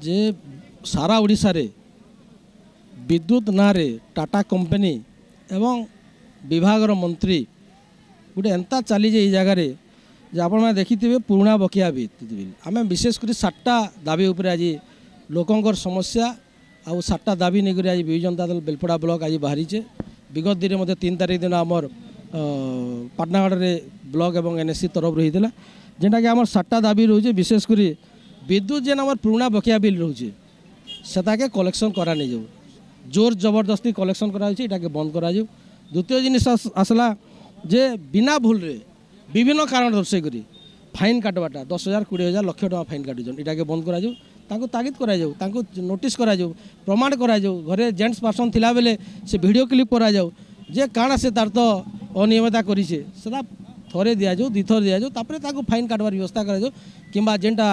जे सारा ओडिशा रे विद्युत नारे टाटा कंपनी एवं विभागर मंत्री गोटे एंता चली जे जगार जे आप देखिथे पुराणा बकिया विद्युत बिल आम विशेषकर 7टा दाबी उपर आज लोकंर समस्या आउ 7टा दाबी नहीं आज विजु जनता दल बेलपड़ा ब्लॉक आज बाहरी विगत दिन में 3 तारीख दिन आमर पाटनागढ़ ब्लॉक एवं एनएससी तरफ रही है जेनटा कि आमर 7टा दाबी रोचे विशेषकर विद्युत जेन आमर पुराणा बकिया बिल रोचे सेटाके कलेक्शन करा नहीं जाऊ जोर जबरदस्ती कलेक्शन कराके बंद करा जाऊ। द्वितीय जिनिस आसला जे बिना भूल रे विभिन्न कारण दर्शाई करी फाइन काटवाटा 10,000 20,000 लक्ष टका फाइन काटुन इटाके बंद करा जाऊ तागिद करा जाऊ नोटिस करा जाऊ प्रमाण करा जाऊ घरे जेंट्स पर्सन थिला बेले से वीडियो क्लिप करा जाऊ जे काଣା से तार तो अनियमितता करिছে सेटा थरे दिया जाऊ दिथर दिया जाऊ तापरे ताको फाइन काटवार व्यवस्था करा जाऊ किंबा जेनटा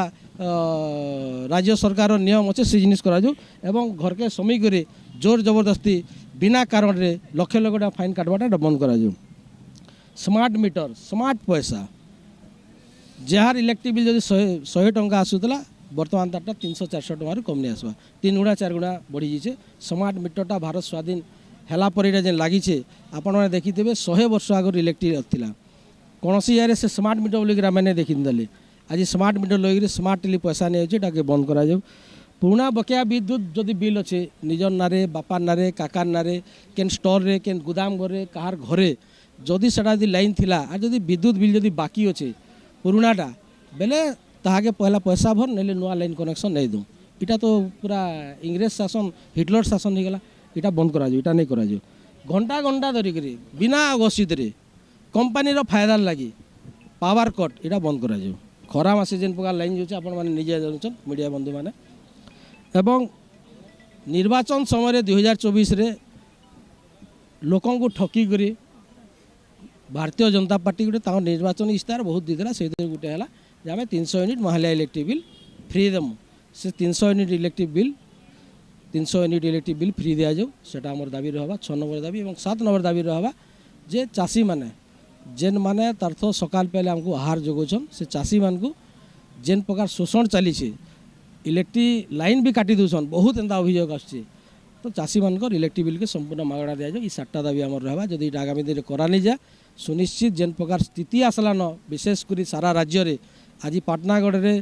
राज्य सरकार नियम अच्छे से जिनिस करा जाऊ एवं घर के समय करे जोर जबरदस्ती बिना कारण रे लक्ष लक्ष टका फाइन काटवाटा बंद करा जाऊ। स्मार्ट मीटर स्मार्ट पैसा जार इलेक्ट्रिक बिल जब 100 टंका आसूला बर्तमान तारटा 300-400 टकर कम नहीं आसवा 3 गुणा 4 गुणा बढ़ी जाइए। स्मार्ट मीटरटा भारत स्वाधीन हैला पर जेन लगी आपण मैंने देखिथे 100 वर्ष आगर इलेक्ट्रिक था कौन यारे से स्मार्ट मीटर बोलिक मैंने देखी आज स्मार्ट मीटर लगे स्मार्ट टेली पैसा नहीं बंद करा जाऊ। पुराणा बकिया विद्युत जदि बिल अच्छे निजर नारे बापार नारे काकार नारे केन स्टोर रे केन गुदाम घरे कहार घरे जदि सेटा जदि लाइन थिला आ जदि विद्युत बिल जदि बाकी अच्छे पुराणाटा बेले ताहाके पहला पैसा भर नेले नुआ लाइन कनेक्शन नहीं दूँ इटा तो पूरा इंग्रेज शासन हिटलर शासन हो गला इटा बंद करा जाऊ इटा नहीं करा जाऊ। घंटा घंटा धरिक बिना अगसित कंपानी फायदा लगी पावर कट इटा बंद करा जाऊ। खरा मासे जेन प्रकार लाइन जाऊँ आपण मैंने निजे जानछन मीडिया बंधु मैंने एवं निर्वाचन समय 2024 रे लोकों को ठकी करी भारतीय जनता पार्टी गोटे निर्वाचन इस्तार बहुत देला से गोटे है आम 300 यूनिट महालया इलेक्ट्रिक बिल फ्री देमु से 300 यूनिट इलेक्ट्रिक बिल फ्री दिया जाऊ सेटा हमर दाबी रहा 6 नंबर दाबी और 7 नंबर दाबी रहा जे चाषी माने जेन माने तार्थ सकाल पहले आमको आहार जोगौछन से चाषी मान को जेन प्रकार शोषण चली इलेक्ट्रिक लाइन भी काटी दूसन बहुत एंता अभियोग आसছে तो चाषी मानकर इलेक्ट्रिक बिल के संपूर्ण मागणा दिया जाए। 7टा दाबी आमर रहा जदि आगामी दिन करा नहीं जा सुनिश्चित जेन प्रकार स्थिति आसलान विशेषकर सारा राज्य रे आज पाटनागढ़ रे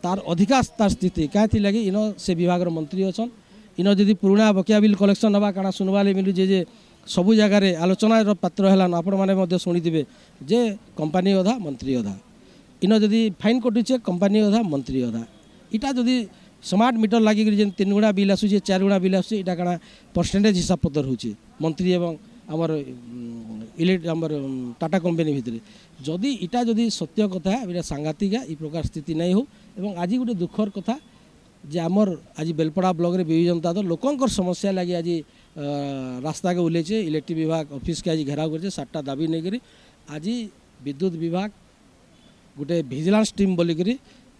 तार अधिका तार स्थिति क्या लगी इन से विभाग मंत्री अच्छन इन जदि पुराणा बकिया बिल कलेक्शन हवा काଣା सुनवाले मिलू जे सबू जगार आलोचनार पात्र है आपण मैंने शुणिथे जे कंपानी अधा मंत्री अधा इन जदि फाइन कटुचे कंपानी अधा मंत्री अधा इटा जदि स्मार्ट मीटर लगे जेन 3 गुणा बिल आसूचे 4 गुणा बिल आसूचे इटा काଣା परसेंटेज हिसाब पत्र होचे मंत्री एवं आमर आमर टाटा कंपनी भितर जदि इटा जदि सत्य कथा इटा सांघातिक ये प्रकार स्थिति नहीं हो एवं आज गोटे दुखर कथा जे आमर आज बेलपड़ा ब्लॉक रे विजु जनता दल लोकंर समस्या लगी आज रास्ता के उल्लेचे इलेक्ट्रिक विभाग ऑफिस के आज घेराव कर 7टा दाबी नहीं करी आज विद्युत विभाग गोटे विजिलेंस टीम बोलिक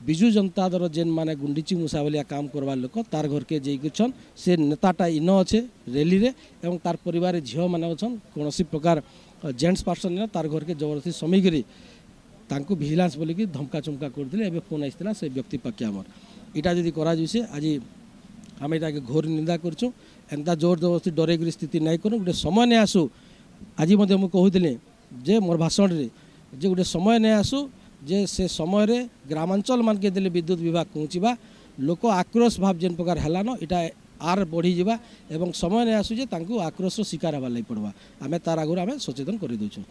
विजु जनता दल जेन माने गुंडीची मुसा भलिया काम करवा लोक तार घर के जेछन से नेताटा इन अच्छे रैली रे एवं तार परिवार झील मैंने अच्छन कौन प्रकार जेंट्स पर्सन तार घर के जबरदस्ती समय करी तांको विजिलेंस बोलिकी धमका चमका करदे एवं फोन आसला से व्यक्ति पाखे आमर इटा जदि करा जाइए आज आम यहाँ घोर निंदा करछुँ एंता जोर जबरदस्ती डरैक स्थिति नहीं करूँ गोटे समय नहीं आसू आज मुझे कहूली जे मोर भाषण रे जे गोटे समय नहीं आसू जे से समय रे ग्रामांचल मान के देले विद्युत विभाग पहुँचवा लोक आक्रोश भाव जेन प्रकार हेलान इटा आर बढ़ी जावा एवं समय नहीं आसू जे तांको आक्रोश शिकार हवा लगी पड़वा आमे तार आगुर आमे सचेतन कर दउछु।